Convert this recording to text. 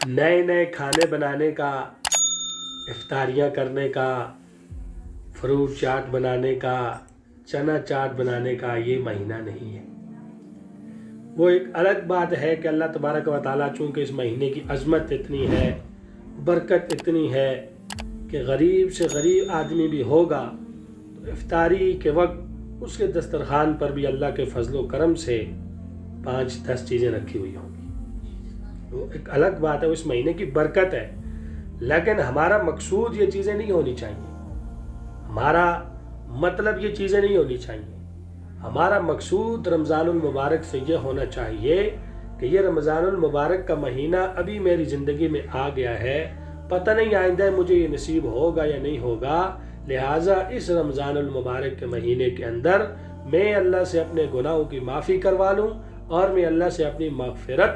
नए नए खाने बनाने का, इफ्तारियाँ करने का, फ्रूट चाट बनाने का, चना चाट बनाने का ये महीना नहीं है। वो एक अलग बात है कि अल्लाह तबारक व तआला चूँकि इस महीने की अज़मत इतनी है, बरकत इतनी है कि गरीब से गरीब आदमी भी होगा तो इफ्तारी के वक्त उसके दस्तरखान पर भी अल्लाह के फजलो करम से 5-10 चीज़ें रखी हुई होंगी। वो एक अलग बात है, उस महीने की बरकत है। लेकिन हमारा मकसूद ये चीज़ें नहीं होनी चाहिए, हमारा मतलब ये चीज़ें नहीं होनी चाहिए। हमारा मकसूद रमज़ानुल मुबारक से ये होना चाहिए कि ये रमज़ानुल मुबारक का महीना अभी मेरी ज़िंदगी में आ गया है, पता नहीं आइंदा मुझे ये नसीब होगा या नहीं होगा, लिहाजा इस रमज़ानुल मुबारक के महीने के अंदर मैं अल्लाह से अपने गुनाहों की माफ़ी करवा लूँ और मैं अल्लाह से अपनी मग़फ़िरत